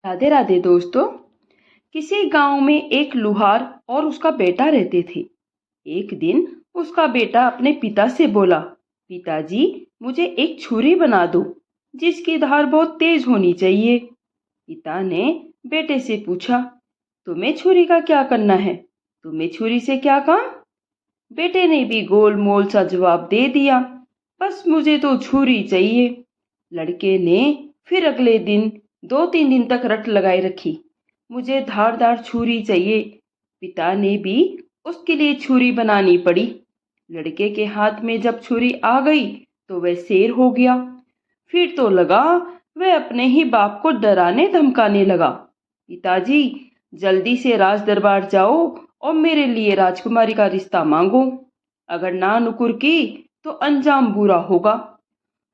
राधे राधे दोस्तों। किसी गांव में एक लुहार और उसका बेटा रहते थे। एक दिन उसका बेटा अपने पिता से बोला, पिताजी, मुझे एक छुरी बना दो जिसकी धार बहुत तेज होनी चाहिए। पिता ने बेटे से पूछा, तुम्हें छुरी का क्या करना है? तुम्हें छुरी से क्या काम? बेटे ने भी गोल मोल सा जवाब दे दिया, बस मुझे तो छुरी चाहिए। लड़के ने फिर अगले दिन 2-3 दिन तक रट लगाई रखी, मुझे धारदार छुरी चाहिए। पिता ने भी उसके लिए छुरी बनानी पड़ी। लड़के के हाथ में जब छुरी आ गई तो वह शेर हो गया। फिर तो लगा वह अपने ही बाप को डराने धमकाने लगा, पिताजी, जल्दी से राज दरबार जाओ और मेरे लिए राजकुमारी का रिश्ता मांगो। अगर ना नुकुर की तो अंजाम बुरा होगा।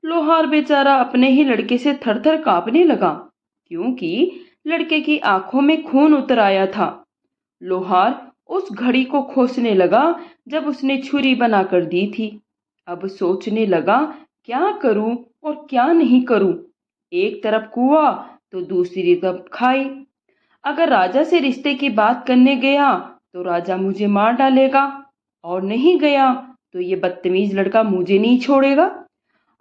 लोहार बेचारा अपने ही लड़के से थर थर कांपने लगा, क्योंकि लड़के की आंखों में खून उतर आया था। लोहार उस घड़ी को कोसने लगा जब उसने छुरी बनाकर दी थी। अब सोचने लगा, क्या करूं और क्या नहीं करूं। एक तरफ कुआं तो दूसरी तरफ खाई। अगर राजा से रिश्ते की बात करने गया तो राजा मुझे मार डालेगा, और नहीं गया तो ये बदतमीज लड़का मुझे नहीं छोड़ेगा।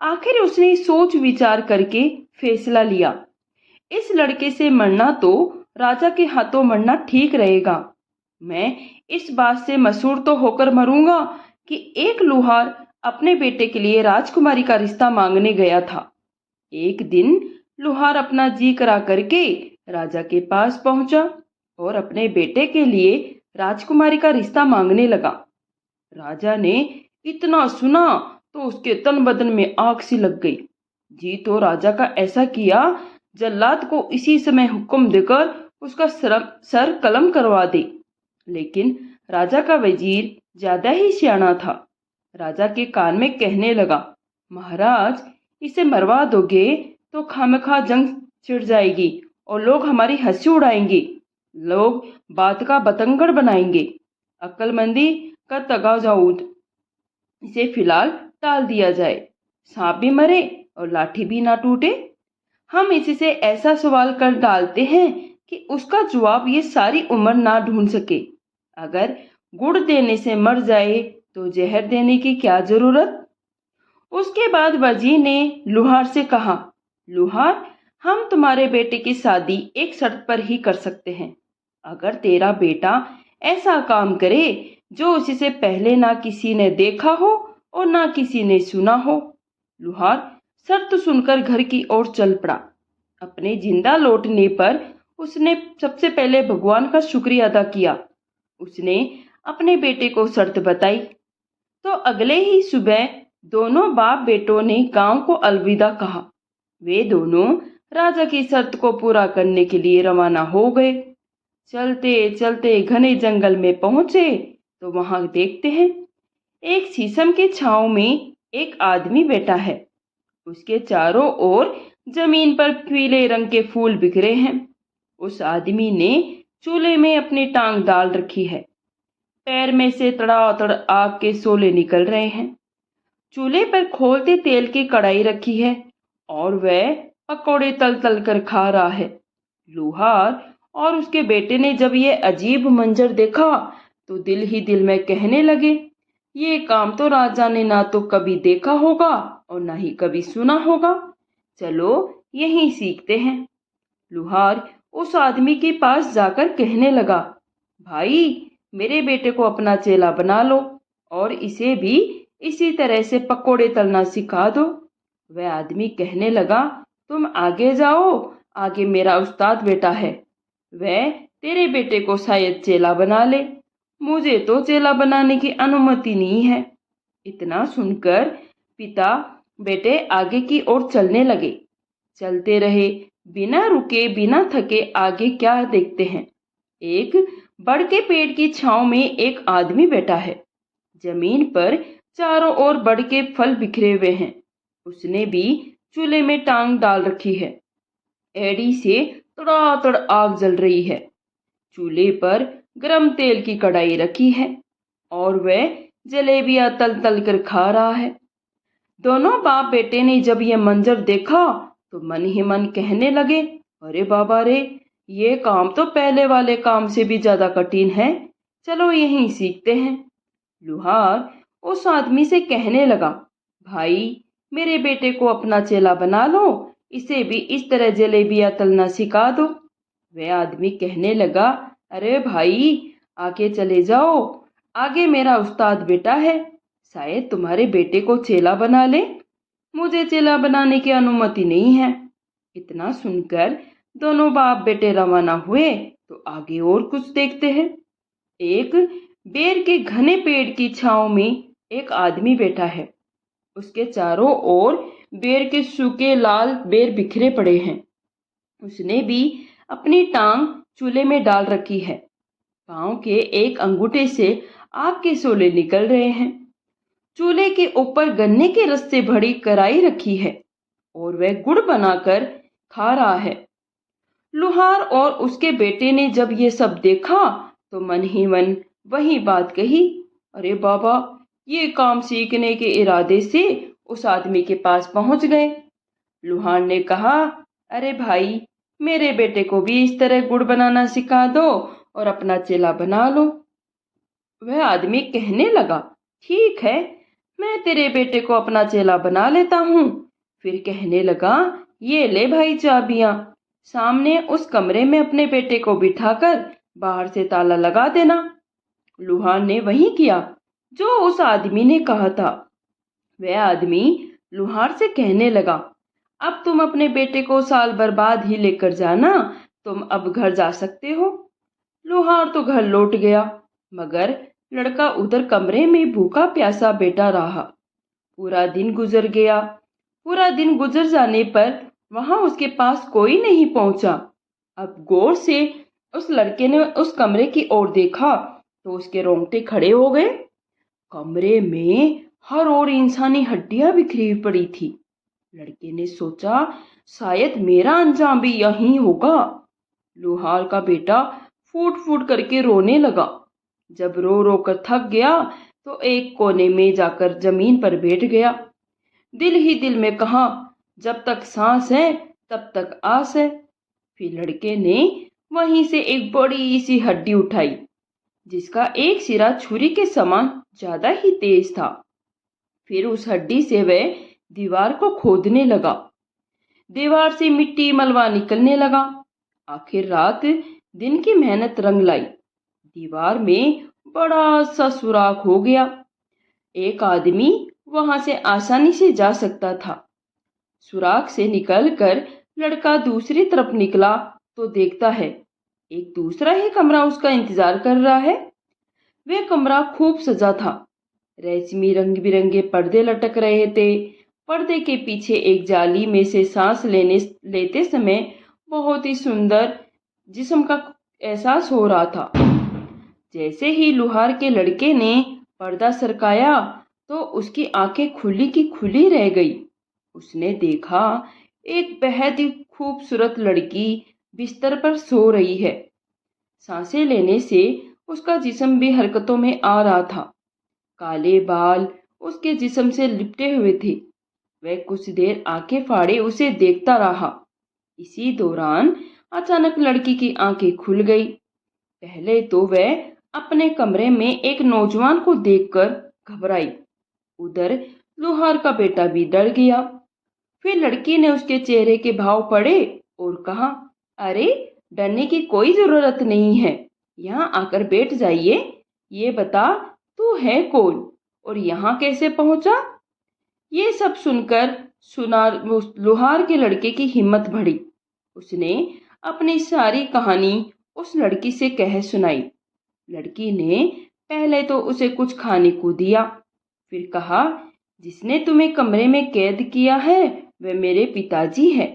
आखिर उसने सोच विचार करके फैसला लिया, इस लड़के से मरना तो राजा के हाथों मरना ठीक रहेगा। मैं इस बात से मसूर तो होकर मरूंगा कि एक लुहार अपने बेटे के लिए राजकुमारी का रिश्ता मांगने गया था। एक दिन लुहार अपना जी करा करके राजा के पास पहुंचा और अपने बेटे के लिए राजकुमारी का रिश्ता मांगने लगा। राजा ने इतना सुना तो उसके तन बदन में आग सी लग गई। जी तो राजा का ऐसा किया, जल्लाद को इसी समय हुक्म देकर उसका सर कलम करवा दे। लेकिन राजा का वजीर ज्यादा ही सियाना था। राजा के कान में कहने लगा, महाराज, इसे मरवा दोगे तो खामखा जंग छिड़ जाएगी और लोग हमारी हंसी उड़ाएंगे। लोग बात का बतंगड़ बनाएंगे। अक्लमंदी का तगाजाउद, इसे फिलहाल टाल दिया जाए। सांप भी मरे और लाठी भी ना टूटे। हम इससे ऐसा सवाल कर डालते हैं कि उसका जवाब ये सारी उम्र ना ढूंढ सके। अगर गुड़ देने से मर जाए तो जहर देने की क्या जरूरत। उसके बाद वजीर ने लुहार से कहा, लुहार, हम तुम्हारे बेटे की शादी एक शर्त पर ही कर सकते हैं। अगर तेरा बेटा ऐसा काम करे जो उससे पहले ना किसी ने देखा हो और ना किसी ने सुना हो। लुहार शर्त सुनकर घर की ओर चल पड़ा। अपने जिंदा लौटने पर उसने सबसे पहले भगवान का शुक्रिया अदा किया। उसने अपने बेटे को शर्त बताई तो अगले ही सुबह दोनों बाप बेटों ने गांव को अलविदा कहा। वे दोनों राजा की शर्त को पूरा करने के लिए रवाना हो गए। चलते चलते घने जंगल में पहुंचे तो वहां देखते हैं, एक शीशम की छांव में एक आदमी बैठा है। उसके चारों ओर जमीन पर पीले रंग के फूल बिखरे हैं। उस आदमी ने चूल्हे में अपनी टांग डाल रखी है। पैर में से तड़ातड़ आग के शोले निकल रहे हैं। चूल्हे पर खोलते तेल की कढ़ाई रखी है और वह पकौड़े तल तल कर खा रहा है। लुहार और उसके बेटे ने जब ये अजीब मंजर देखा तो दिल ही दिल में कहने लगे, ये काम तो राजा ने ना तो कभी देखा होगा और ना ही कभी सुना होगा। चलो यहीं सीखते हैं। लुहार उस आदमी के पास जाकर कहने लगा, भाई, मेरे बेटे को अपना चेला बना लो और इसे भी इसी तरह से पकोड़े तलना सिखा दो। वह आदमी कहने लगा, तुम आगे जाओ, आगे मेरा उस्ताद बेटा है, वह तेरे बेटे को शायद चेला बना ले। मुझे तो चेला बनाने की अनुमति नहीं है। इतना सुनकर पिता बेटे आगे की ओर चलने लगे। चलते रहे, बिना रुके बिना थके। आगे क्या देखते हैं, एक बड़ के पेड़ की छांव में एक आदमी बैठा है। जमीन पर चारों ओर बड़ के फल बिखरे हुए हैं। उसने भी चूल्हे में टांग डाल रखी है। एड़ी से तड़ातड़ आग जल रही है। चूल्हे पर गरम तेल की कढ़ाई रखी है और वह जलेबियां तल तल कर खा रहा है। दोनों बाप बेटे ने जब यह मंजर देखा तो मन ही मन कहने लगे, अरे बाबा रे, ये काम तो पहले वाले काम से भी ज्यादा कठिन है, चलो यहीं सीखते हैं। लुहार उस आदमी से कहने लगा, भाई मेरे बेटे को अपना चेला बना लो, इसे भी इस तरह जलेबियां तलना सिखा दो। वह आदमी कहने लगा, अरे भाई आगे चले जाओ, आगे मेरा उस्ताद बेटा है, शायद तुम्हारे बेटे को चेला बना ले, मुझे चेला बनाने की अनुमति नहीं है। इतना सुनकर दोनों बाप बेटे रवाना हुए। तो आगे और कुछ देखते हैं। एक बेर के घने पेड़ की छांव में एक आदमी बैठा है। उसके चारों ओर बेर के सूखे लाल बेर बिखरे पड़े हैं। उसने भी अपनी टांग चूल्हे में डाल रखी है। पांव के एक अंगूठे से आग के शोले निकल रहे हैं। चूल्हे के ऊपर गन्ने के रस से भरी कढ़ाई रखी है और वह गुड़ बनाकर खा रहा है। लुहार और उसके बेटे ने जब ये सब देखा तो मन ही मन वही बात कही, अरे बाबा, ये काम सीखने के इरादे से उस आदमी के पास पहुंच गए। लुहार ने कहा, अरे भाई मेरे बेटे को भी इस तरह गुड़ बनाना सिखा दो और अपना चेला बना लो। वह आदमी कहने लगा, ठीक है, मैं तेरे बेटे को अपना चेला बना लेता हूँ। फिर कहने लगा, ये ले भाई चाबियां, सामने उस कमरे में अपने बेटे को बिठाकर बाहर से ताला लगा देना। लुहार ने वही किया जो उस आदमी ने कहा था। वह आदमी लुहार से कहने लगा, अब तुम अपने बेटे को साल भर बाद ही लेकर जाना, तुम अब घर जा सकते हो। लुहार तो घर लौट गया, मगर लड़का उधर कमरे में भूखा प्यासा बैठा रहा। पूरा दिन गुजर गया। पूरा दिन गुजर जाने पर वहां उसके पास कोई नहीं पहुंचा। अब गौर से उस लड़के ने उस कमरे की ओर देखा तो उसके रोंगटे खड़े हो गए। कमरे में हर ओर इंसानी हड्डियां बिखरी पड़ी थी। लड़के ने सोचा, शायद मेरा अंजाम भी यहीं होगा। लुहार का बेटा फूट फूट करके रोने लगा। जब रो रो कर थक गया तो एक कोने में जाकर जमीन पर बैठ गया। दिल ही दिल में कहा, जब तक सांस है तब तक आस है। फिर लड़के ने वहीं से एक बड़ी सी हड्डी उठाई, जिसका एक सिरा छुरी के समान ज्यादा ही तेज था। फिर उस हड्डी से वह दीवार को खोदने लगा। दीवार से मिट्टी मलबा निकलने लगा। आखिर रात दिन की मेहनत रंग लाई। दीवार में बड़ा सा सुराख हो गया। एक आदमी वहां से आसानी से जा सकता था। सुराख से निकलकर लड़का दूसरी तरफ निकला तो देखता है एक दूसरा ही कमरा उसका इंतजार कर रहा है। वह कमरा खूब सजा था। रेशमी रंग बिरंगे पर्दे लटक रहे थे। पर्दे के पीछे एक जाली में से सांस लेते समय बहुत ही सुंदर जिस्म का एहसास हो रहा था। जैसे ही लुहार के लड़के ने पर्दा सरकाया तो उसकी आंखें खुली की खुली रह गई। उसने देखा एक बेहद ही खूबसूरत लड़की बिस्तर पर सो रही है। सांसें लेने से उसका जिस्म भी हरकतों में आ रहा था। काले बाल उसके जिस्म से लिपटे हुए थे। वह कुछ देर आंखें फाड़े उसे देखता रहा। इसी दौरान अचानक लड़की की आंखें खुल गई। पहले तो वह अपने कमरे में एक नौजवान को देखकर घबराई। उधर लुहार का बेटा भी डर गया। फिर लड़की ने उसके चेहरे के भाव पढ़े और कहा, अरे डरने की कोई जरूरत नहीं है, यहाँ आकर बैठ जाइए। ये बता, तू है कौन और यहाँ कैसे पहुंचा? ये सब सुनकर लुहार के लड़के की हिम्मत बढ़ी। उसने अपनी सारी कहानी उस लड़की से कह सुनाई। लड़की ने पहले तो उसे कुछ खाने को दिया, फिर कहा, जिसने तुम्हें कमरे में कैद किया है वह मेरे पिताजी है,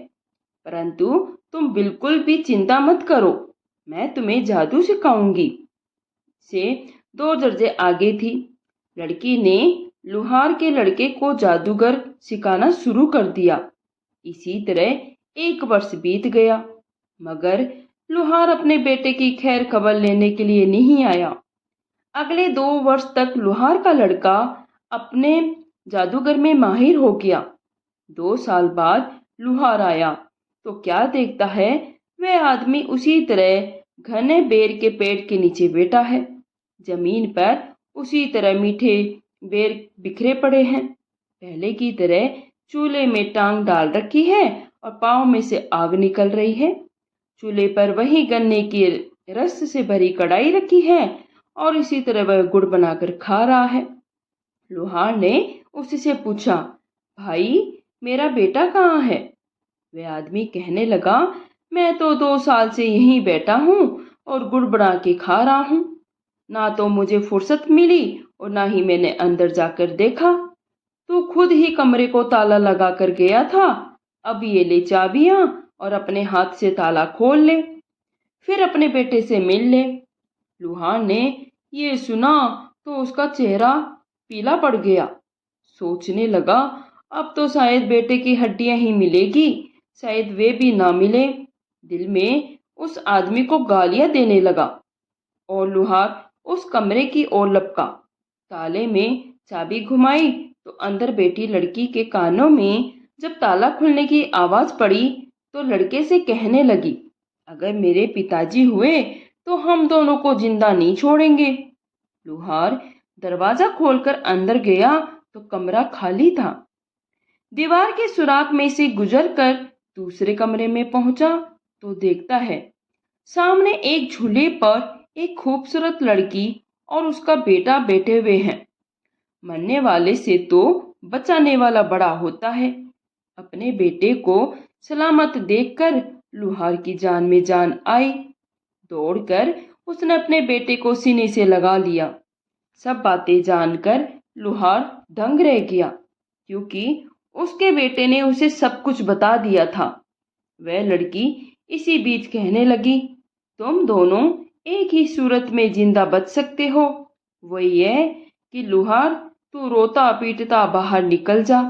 परंतु तुम बिल्कुल भी चिंता मत करो, मैं तुम्हें जादू सिखाऊंगी। से 2 दर्जे आगे थी। लड़की ने लुहार के लड़के को जादूगर सिखाना शुरू कर दिया। इसी तरह 1 वर्ष बीत गया, मगर लुहार अपने बेटे की खैर खबर लेने के लिए नहीं आया। अगले 2 वर्ष तक लुहार का लड़का अपने जादूगर में माहिर हो गया। 2 साल बाद लुहार आया तो क्या देखता है, वह आदमी उसी तरह घने बेर के पेड़ के नीचे बैठा है। जमीन पर उसी तरह मीठे बेर बिखरे पड़े हैं। पहले की तरह चूल्हे में टांग डाल रखी है और पाँव में से आग निकल रही है। चूल्हे पर वही गन्ने की रस से भरी कढ़ाई रखी है और इसी तरह वह गुड़ बनाकर खा रहा है। लोहार ने उससे पूछा, भाई मेरा बेटा कहाँ है? वह आदमी कहने लगा, मैं तो 2 साल से यहीं बैठा हूँ और गुड़ बना के खा रहा हूँ। ना तो मुझे फुर्सत मिली और ना ही मैंने अंदर जाकर देखा। तू खुद ही कमरे को ताला लगा कर गया था। अब ये ले चाबियां और अपने हाथ से ताला खोल ले, फिर अपने बेटे से मिल ले। लुहार ने ये सुना तो उसका चेहरा पीला पड़ गया। सोचने लगा, अब तो शायद बेटे की हड्डियां ही मिलेगी, शायद वे भी ना मिले। दिल में उस आदमी को गालियां देने लगा और लुहार उस कमरे की ओर लपका। ताले में चाबी घुमाई तो अंदर बैठी लड़की के कानों में जब ताला खुलने की आवाज पड़ी तो लड़के से कहने लगी, अगर मेरे पिताजी हुए तो हम दोनों को जिंदा नहीं छोड़ेंगे। लुहार दरवाजा खोलकर अंदर गया तो कमरा खाली था। दीवार के सुराख में से गुजरकर दूसरे कमरे में पहुंचा तो देखता है सामने एक झूले पर एक खूबसूरत लड़की और उसका बेटा बैठे हुए हैं। मरने वाले से तो बचाने वाला बड़ा होता है। अपने बेटे को सलामत देखकर लुहार की जान में जान आई। दौड़कर उसने अपने बेटे को सीने से लगा लिया। सब बातें जानकर लुहार दंग रह गया, क्योंकि उसके बेटे ने उसे सब कुछ बता दिया था। वह लड़की इसी बीच कहने लगी, तुम दोनों एक ही सूरत में जिंदा बच सकते हो, वो ये कि लुहार तू रोता पीटता बाहर निकल जा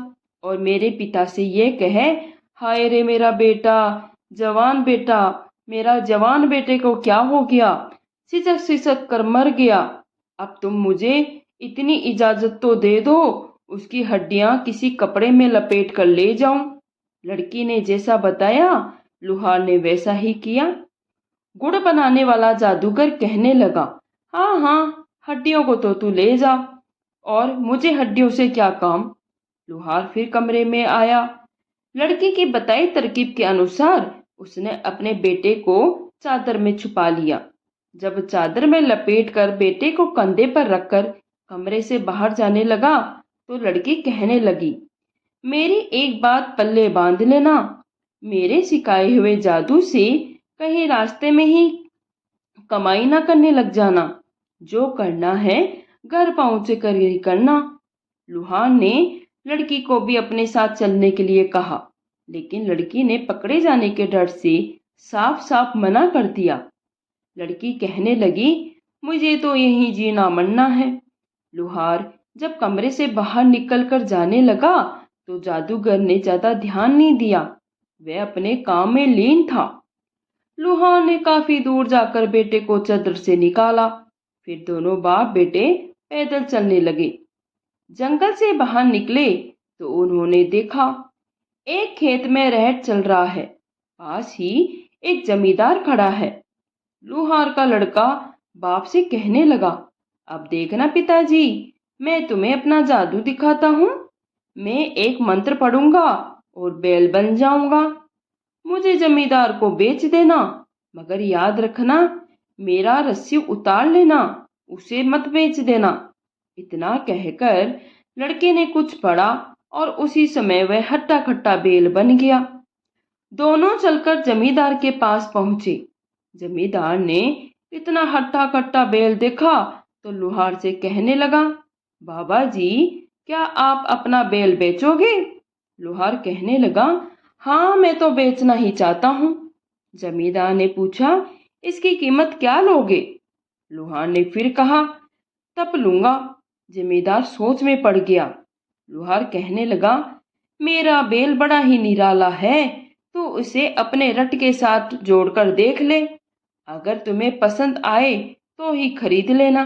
और मेरे पिता से ये कहे, हाय रे मेरा बेटा, जवान बेटा, मेरा जवान बेटे को क्या हो गया, सिसक सिसक कर मर गया। अब तुम मुझे इतनी इजाजत तो दे दो, उसकी हड्डियां किसी कपड़े में लपेट कर ले जाऊं। लड़की ने जैसा बताया लुहार ने वैसा ही किया। गुड़ बनाने वाला जादूगर कहने लगा, हाँ हाँ, हड्डियों को तो तू ले जा, और मुझे हड्डियों से क्या काम। लुहार फिर कमरे में आया। लड़की की बताई तरकीब के अनुसार उसने अपने बेटे को चादर में छुपा लिया। जब चादर में लपेटकर बेटे को कंधे पर रखकर कमरे से बाहर जाने लगा तो लड़की कहने लगी, मेरी एक बात पल्ले बांध लेना, मेरे सिखाए हुए जादू से कहीं रास्ते में ही कमाई ना करने लग जाना। जो करना है घर पहुंचे कर ही करना। लुहार ने लड़की को भी अपने साथ चलने के लिए कहा, लेकिन लड़की ने पकड़े जाने के डर से साफ साफ मना कर दिया। लड़की कहने लगी, मुझे तो यहीं जीना मरना है। लुहार जब कमरे से बाहर निकलकर जाने लगा तो जादूगर ने ज्यादा ध्यान नहीं दिया, वह अपने काम में लीन था। लुहार ने काफी दूर जाकर बेटे को चादर से निकाला। फिर दोनों बाप बेटे पैदल चलने लगे। जंगल से बाहर निकले तो उन्होंने देखा एक खेत में रहट चल रहा है। पास ही एक जमींदार खड़ा है। लुहार का लड़का बाप से कहने लगा, अब देखना पिताजी, मैं तुम्हें अपना जादू दिखाता हूँ। मैं एक मंत्र पढ़ूंगा और बैल बन जाऊंगा। मुझे जमींदार को बेच देना, मगर याद रखना मेरा रस्सी उतार लेना, उसे मत बेच देना। इतना कहकर लड़के ने कुछ पढ़ा और उसी समय वह हट्टा खट्टा बैल बन गया। दोनों चलकर जमींदार के पास पहुंचे। जमींदार ने इतना हट्टा कट्टा बैल देखा तो लुहार से कहने लगा, बाबा जी, क्या आप अपना बैल बेचोगे? लुहार कहने लगा, हाँ, मैं तो बेचना ही चाहता हूँ। जमींदार ने पूछा, इसकी कीमत क्या लोगे? लुहार ने फिर कहा, तब लूंगा। जमींदार सोच में पड़ गया। लुहार कहने लगा, मेरा बैल बड़ा ही निराला है, तो उसे अपने रट के साथ जोड़कर देख ले, अगर तुम्हें पसंद आए तो ही खरीद लेना।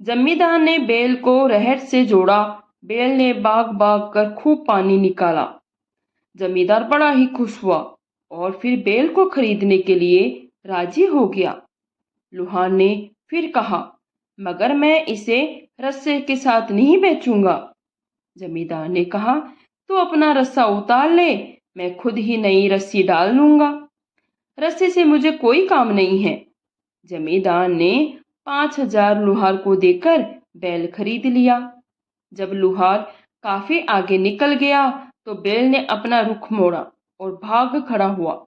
जमींदार ने बैल को रहट से जोड़ा। बैल ने भाग भाग कर खूब पानी निकाला। जमींदार बड़ा ही खुश हुआ और फिर बैल को खरीदने के लिए राजी हो गया। लुहार ने फिर कहा, मगर मैं इसे रस्से के साथ नहीं बेचूंगा। जमींदार ने कहा, तू अपना रस्सा उतार ले, मैं खुद ही नई रस्सी डाल लूंगा। रस्से से मुझे कोई काम नहीं है। जमींदार ने 5,000 लुहार को देकर बैल खरीद लिया। जब लुहार काफी आगे निकल गया तो बैल ने अपना रुख मोड़ा और भाग खड़ा हुआ।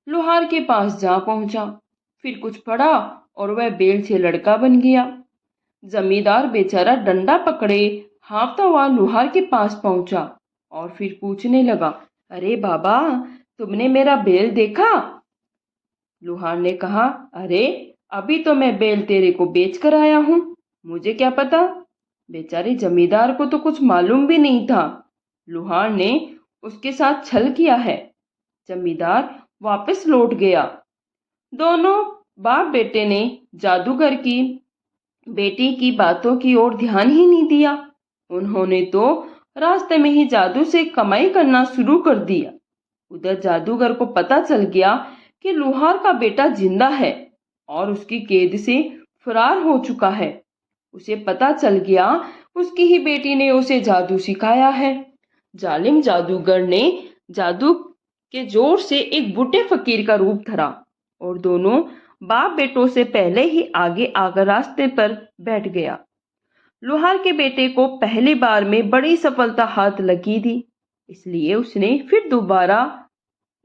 लुहार के पास जा पहुंचा, फिर कुछ पड़ा और वह बैल से लड़का बन गया। जमींदार बेचारा डंडा पकड़े हाँफता हुआ लुहार के पास पहुंचा और फिर पूछने लगा, अरे बाबा, तुमने मेरा बैल देखा? लुहार ने कहा, अरे अभी तो मैं बैल तेरे को बेच कर आया हूँ, मुझे क्या पता। बेचारे जमींदार को तो कुछ मालूम भी नहीं था। लुहार ने उसके साथ छल किया है। जमींदार वापस लौट गया। दोनों बाप बेटे ने जादूगर की बेटी की बातों की ओर ध्यान ही नहीं दिया। उन्होंने तो रास्ते में ही जादू से कमाई करना शुरू कर दिया। उधर जादूगर को पता चल गया कि लुहार का बेटा जिंदा है और उसकी कैद से फरार हो चुका है। उसे पता चल गया उसकी ही बेटी ने उसे जादू सिखाया है। जालिम जादूगर ने जादू के जोर से एक बूढ़े फकीर का रूप धरा और दोनों बाप बेटों से पहले ही आगे आकर रास्ते पर बैठ गया। लुहार के बेटे को पहली बार में बड़ी सफलता हाथ लगी थी, इसलिए उसने फिर दोबारा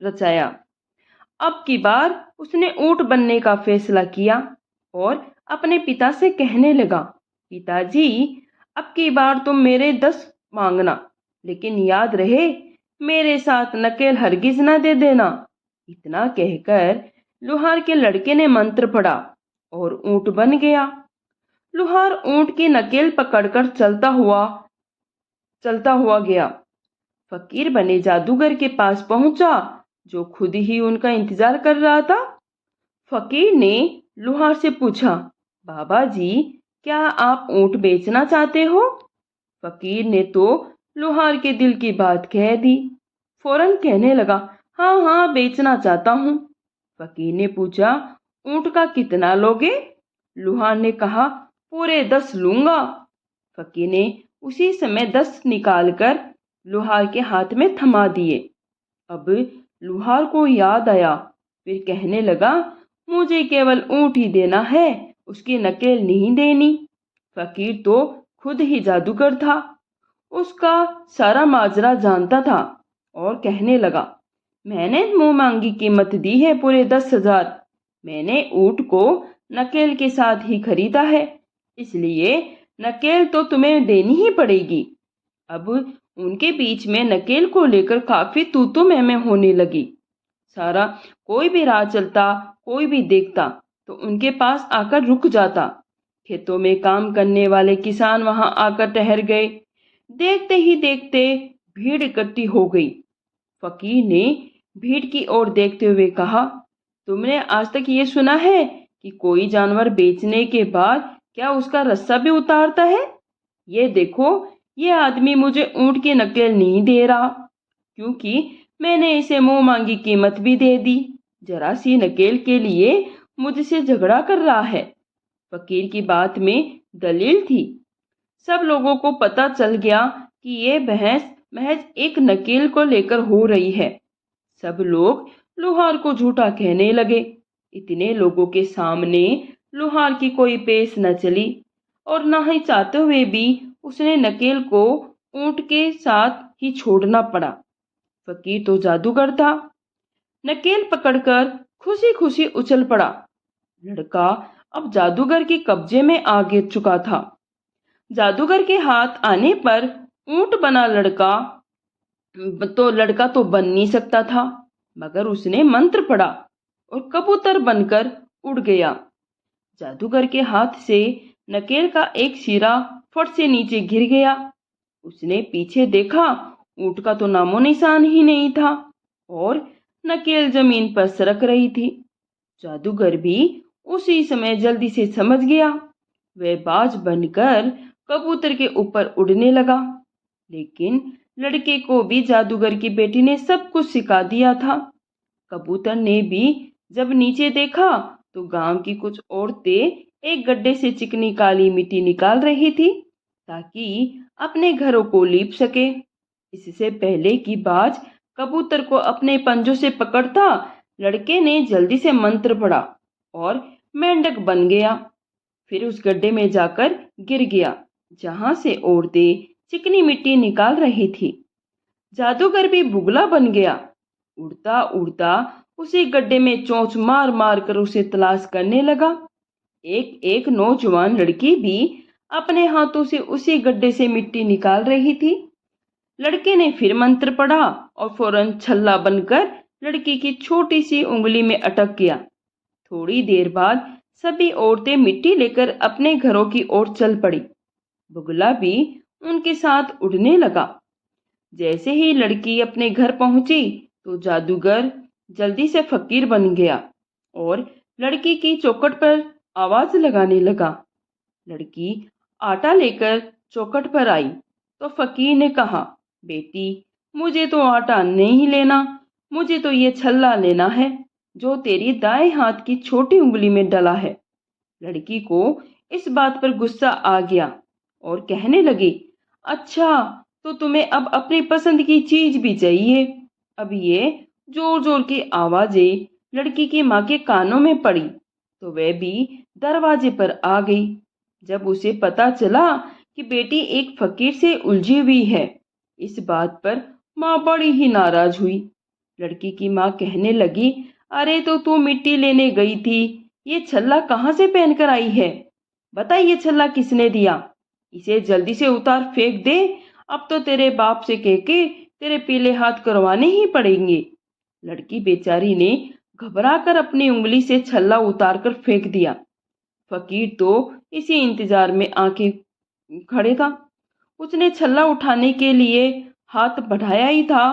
रचाया। अब की बार उसने ऊंट बनने का फैसला किया और अपने पिता से कहने लगा, पिताजी, अब की बार तुम मेरे 10 मांगना, लेकिन याद रहे मेरे साथ नकेल हरगिज न दे देना। इतना कहकर लुहार के लड़के ने मंत्र पढ़ा और ऊंट बन गया। लुहार ऊंट की नकेल पकड़कर चलता हुआ गया। फकीर बने जादूगर के पास पहुंचा, जो खुद ही उनका इंतजार कर रहा था। फकीर ने लुहार से पूछा, बाबा जी, क्या आप ऊंट बेचना चाहते हो? फकीर ने तो लुहार के दिल की बात कह दी। फौरन कहने लगा, हाँ हाँ, बेचना चाहता हूँ। फकीर ने पूछा, ऊंट का कितना लोगे? लुहार ने कहा, पूरे 10 लूंगा। फकीर ने उसी समय 10 निकालकर लुहार के हाथ में थमा दिए। अब लुहार को याद आया, फिर कहने लगा, मुझे केवल ऊंट ही देना है, उसकी नकेल नहीं देनी। फकीर तो खुद ही जादूगर था, उसका सारा माजरा जानता था और कहने लगा, मैंने मुंह मांगी कीमत दी है पूरे 10,000। मैंने ऊंट को नकेल के साथ ही खरीदा है, इसलिए नकेल तो तुम्हें देनी ही पड़ेगी। अब उनके बीच में नकेल को लेकर काफी तू मैं होने लगी। सारा कोई भी राह चलता, कोई भी देखता तो उनके पास आकर रुक जाता। खेतों में काम करने वाले किसान वहां आकर ठहर गए। देखते ही देखते भीड़ इकट्ठी हो गई। फकीर ने भीड़ की ओर देखते हुए कहा, तुमने आज तक ये सुना है कि कोई जानवर बेचने के बाद क्या उसका रस्सा भी उतारता है? ये देखो, ये आदमी मुझे ऊंट की नकेल नहीं दे रहा, क्योंकि मैंने इसे मुंह मांगी कीमत भी दे दी। जरा सी नकेल के लिए मुझसे झगड़ा कर रहा है। फकीर की बात में दलील थी। सब लोगों को पता चल गया कि ये बहस महज एक नकेल को लेकर हो रही है। सब लोग लुहार को झूठा कहने लगे। इतने लोगों के सामने लुहार की कोई पेश न चली और न ही चाहते हुए भी उसने नकेल को ऊंट के साथ ही छोड़ना पड़ा। फकीर तो जादूगर था। नकेल पकड़कर खुशी खुशी उछल पड़ा। लड़का अब जादूगर के कब्जे में आ गिर चुका था। जादूगर के हाथ आने पर ऊंट बना लड़का तो बन नहीं सकता था, मगर उसने मंत्र पढ़ा और कबूतर बनकर उड़ गया। जादूगर के हाथ से नकेल का एक सिरा फट से नीचे गिर गया। उसने पीछे देखा, ऊंट का तो नामो निशान ही नहीं था और नकेल जमीन पर सरक रही थी। जादूगर भी उसी समय जल्दी से समझ गया। वह बाज बनकर कबूतर के ऊपर उड़ने लगा। लेकिन लड़के को भी जादूगर की बेटी ने सब कुछ सिखा दिया था। कबूतर ने भी जब नीचे देखा तो गांव की कुछ औरतें एक गड्ढे से चिकनी काली मिट्टी निकाल रही थी ताकि अपने घरों को लीप सके। इससे पहले कि बाज कबूतर को अपने पंजों से पकड़ता, लड़के ने जल्दी से मंत्र पढ़ा और मेंढक बन गया। फिर उस गड्ढे में जाकर गिर गया जहां से औरतें चिकनी मिट्टी निकाल रही थी। जादूगर भी बुगला बन गया। उड़ता उड़ता उसी गड्ढे में चोंच मार मार कर उसे तलाश करने लगा। एक एक नौजवान लड़की भी अपने हाथों से उसी गड्ढे से मिट्टी निकाल रही थी। लड़के ने फिर मंत्र पढ़ा और फौरन छल्ला बनकर लड़की की छोटी सी उंगली में अटक गया। थोड़ी देर बाद सभी औरतें मिट्टी लेकर अपने घरों की ओर चल पड़ी। बुगला भी उनके साथ उड़ने लगा। जैसे ही लड़की अपने घर पहुंची तो जादूगर जल्दी से फकीर बन गया और लड़की की चौखट पर आवाज लगाने लगा। लड़की आटा लेकर चौखट पर आई तो फकीर ने कहा, बेटी, मुझे तो आटा नहीं लेना, मुझे तो ये छल्ला लेना है जो तेरी दाएं हाथ की छोटी उंगली में डला है। लड़की को इस बात पर गुस्सा आ गया और कहने लगी, अच्छा, तो तुम्हें अब अपनी पसंद की चीज भी चाहिए। अब ये जोर जोर की आवाजें लड़की की माँ के कानों में पड़ी तो वह भी दरवाजे पर आ गई। जब उसे पता चला कि बेटी एक फकीर से उलझी हुई है, इस बात पर माँ बड़ी ही नाराज हुई। लड़की की माँ कहने लगी, अरे तो तू मिट्टी लेने गई थी, ये छल्ला कहाँ से पहन कर आई है? बता, ये छल्ला किसने दिया? इसे जल्दी से उतार फेंक दे, अब तो तेरे बाप से कह के तेरे पीले हाथ करवाने ही पड़ेंगे। लड़की बेचारी ने घबरा कर अपनी उंगली से छल्ला उतार कर फेंक दिया। फकीर तो इसी इंतजार में आके खड़े था। उसने छल्ला उठाने के लिए हाथ बढ़ाया ही था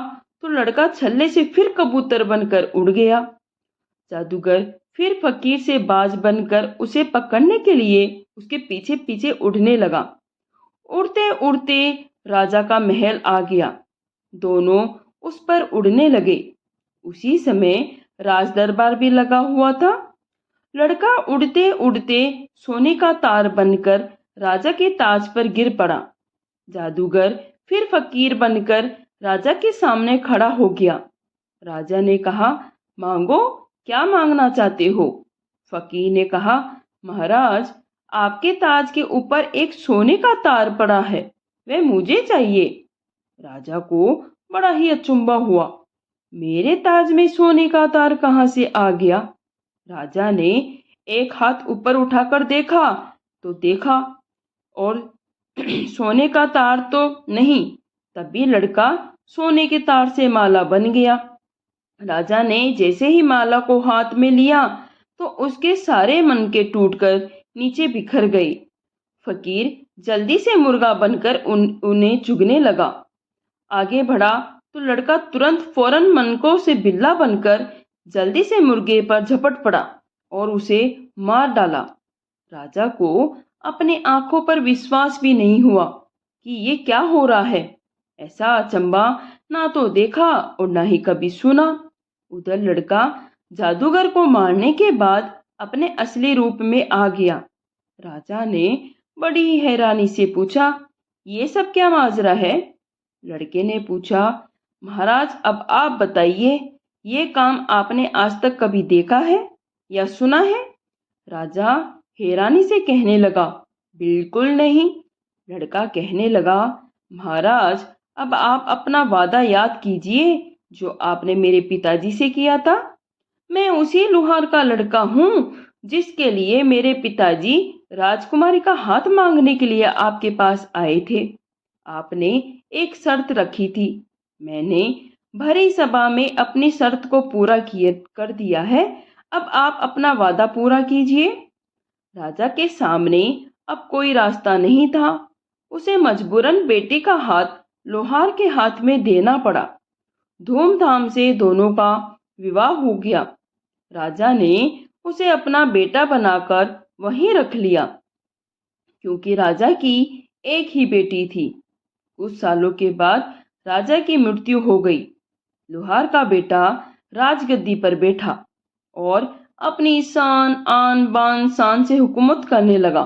तो लड़का छल्ले से फिर कबूतर बनकर उड़ गया। जादूगर फिर फकीर से बाज बनकर उसे पकड़ने के लिए उसके पीछे पीछे उड़ने लगा। उड़ते उड़ते राजा का महल आ गया। दोनों उस पर उड़ने लगे। उसी समय राज दरबार भी लगा हुआ था। लड़का उड़ते उड़ते सोने का तार बनकर राजा के ताज पर गिर पड़ा। जादूगर फिर फकीर बनकर राजा के सामने खड़ा हो गया। राजा ने कहा, मांगो, क्या मांगना चाहते हो? फकीर ने कहा, महाराज, आपके ताज के ऊपर एक सोने का तार पड़ा है, वह मुझे चाहिए। राजा को बड़ा ही अचंभा हुआ, मेरे ताज में सोने का तार कहाँ से आ गया? राजा ने एक हाथ ऊपर उठाकर देखा तो देखा और सोने का तार तो नहीं। तभी लड़का सोने के तार से माला बन गया। राजा ने जैसे ही माला को हाथ में लिया तो उसके सारे मनके टूटकर नीचे बिखर गए। फकीर जल्दी से मुर्गा बनकर उन्हें चुगने लगा। आगे बढ़ा तो लड़का तुरंत फौरन मनकों से बिल्ला बनकर जल्दी से मुर्गे पर झपट पड़ा और उसे मार डाला। राजा को अपने आंखों पर विश्वास भी नहीं हुआ कि ये क्या हो रहा है। ऐसा अचंभा ना तो देखा और ना ही कभी सुना। उधर लड़का जादूगर को मारने के बाद अपने असली रूप में आ गया। राजा ने बड़ी हैरानी से पूछा, ये सब क्या माजरा है? लड़के ने पूछा, महाराज, अब आप बताइए, ये काम आपने आज तक कभी देखा है या सुना है? राजा हैरानी से कहने लगा, बिल्कुल नहीं। लड़का कहने लगा, महाराज, अब आप अपना वादा याद कीजिए जो आपने मेरे पिताजी से किया था। मैं उसी लुहार का लड़का हूँ जिसके लिए मेरे पिताजी राजकुमारी का हाथ मांगने के लिए आपके पास आए थे। आपने एक शर्त रखी थी, मैंने भरी सभा में अपनी शर्त को पूरा कर दिया है। अब आप अपना वादा पूरा कीजिए। राजा के सामने अब कोई रास्ता नहीं था। उसे मजबूरन बेटी का हाथ लोहार के हाथ में देना पड़ा। धूमधाम से दोनों का विवाह हो गया। राजा ने उसे अपना बेटा बनाकर वहीं रख लिया क्योंकि राजा की एक ही बेटी थी। कुछ सालों के बाद राजा की मृत्यु हो गई। लोहार का बेटा राजगद्दी पर बैठा और अपनी शान आन बान शान से हुकूमत करने लगा।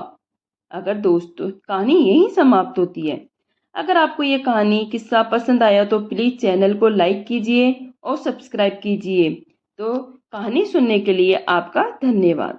अगर दोस्तों कहानी यहीं समाप्त होती है। अगर आपको ये कहानी किस्सा पसंद आया तो प्लीज़ चैनल को लाइक कीजिए और सब्सक्राइब कीजिए। तो कहानी सुनने के लिए आपका धन्यवाद।